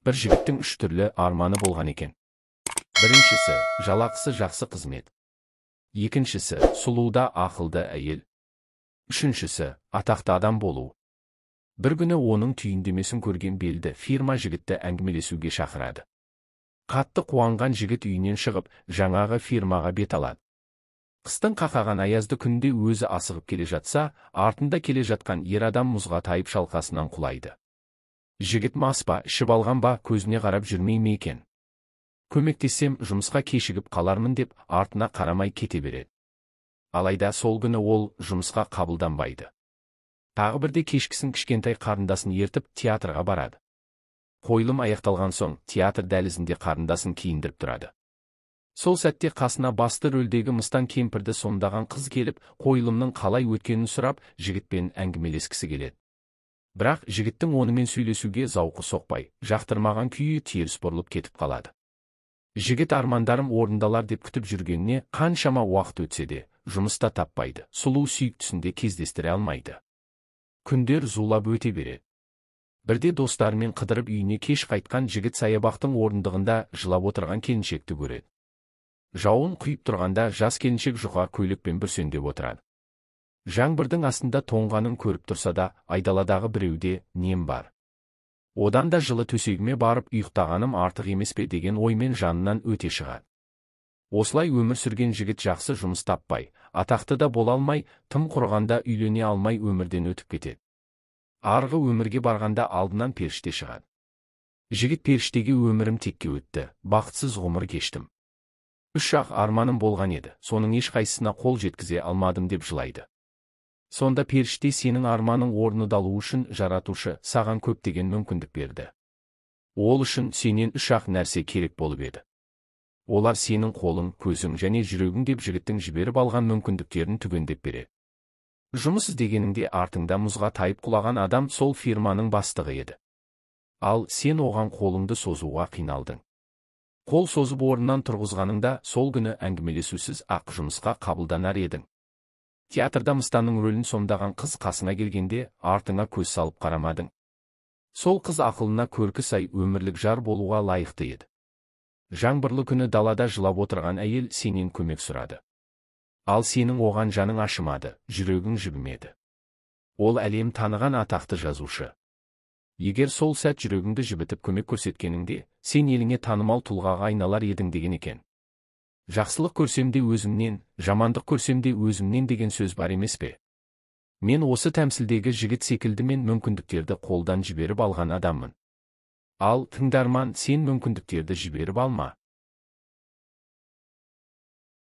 Bir жігіттің үш түрлі арманы болған екен. Біріншісі, жалақысы жақсы қызмет. Екіншісі, сұлуда ақылды әйел. Үшіншісі, атақты адам болу. Bir күні оның түйіндемесін көрген белді фирма жігітті әңгімелесуге шақырады. Қатты қуанған жігіт үйінен шығып, жаңағы фирмаға бет алады. Қыстың қақаған аязды күнде өзі асығып келе жатса, артында келе жатқан ер адам мұзға тайып шалқасынан құлайды. Жігіт мас па, ішіп алған ба, көзіне қарап жүрмей ме екен? Көмектессем, жұмысқа кешігіп қалармын деп, артына қарамай кете береді. Алайда сол күні ол жұмысқа қабылданбайды. Тағы бірде кешкісін кішкентай қарындасын ертіп театрға барады. Қойылым аяқталған соң, театр дәлізінде қарындасын киіндіріп тұрады. Сол сәтте қасына басты рөлдегі мыстан кемпірді сомдаған қыз келіп, қойылымның қалай өткенін сұрап, жігітпен әңгімелескісі келеді. Бірақ жігіттің онымен сөйлесуге зауқы соқпай, жақтырмаған күйі теріс бұрылып кетіп қалады. Жігіт армандарым орындалар деп күтіп жүргеніне қаншама уақыт өтсе де, жұмыста таппайды, сұлу сүйіктісінде кездестіре алмайды. Күндер зулап өте береді. Бірде достарымен қыдырып үйіне кеш қайтқан жігіт саябақтың орындығында жылап отырған келіншекті көреді. Жауын құйып тұрғанда жас келіншек жұқа көйлекпен бүрсеңдеп отырады. Жаңбырдың астында тоңғанын көріп тұрса да, айдаладағы біреуде нем бар. Одан да жылы төсегіме барып ұйықтағаным артық емес пе деген оймен жанынан өте шығады. Осылай өмір сүрген жігіт жақсы жұмыс таппай, атақты да бола алмай, тым құрығанда үйлене алмай өмірден өтіп кетеді. Арғы өмірге барғанда алдынан періште шығады. Жігіт періштеге өмірім текке өтті, бақытсыз ғұмыр кештім. 3 арманым болған еді, соның ешқайсысына қол жеткізе алмадым деп жылайды. Сонда періште сенің арманың орындалу үшін жаратушы саған көптеген мүмкіндік берді. Ол үшін сенен 3 нәрсе керек болып еді. Олар сенің қолың, көзің және жүрегің деп жігіттің жіберіп алған мүмкіндіктерін түгендеп береді. Жұмыс іздегеніңде артыңда мұзға тайып құлаған адам сол фирманың бастығы еді. Ал сен оған қолыңды созуға қиналдың. Қол созып орнынан тұрғызғаныңда сол күні әңгімелесусіз ақ жұмысқа қабылданар едің. Театрда мыстанның рөлін сомдаған қыз қасыңа келгенде артыңа көз салып қарамадың. Сол қыз ақылына көркі сай өмірлік жар болуға лайықты еді. Жаңбырлы күні далада жылап отырған әйел сенен көмек сұрады. Ал сенің оған жаның ашымады, жүрегің жібімеді. Ол әлем таныған атақты жазушы. Егер сол сәт жүрегіңді жібітіп көмек көрсеткеніңде, сен еліңе танымал тұлғаға айналар едің деген екен. Жақсылық көрсем де өзімнен, жамандық көрсем де өзімнен деген сөз бар емес пе? Мен осы тәмсілдегі жігіт секілді мен мүмкіндіктерді қолдан жіберіп алған адаммын. Ал тыңдарман, сен мүмкіндіктерді жіберіп алма.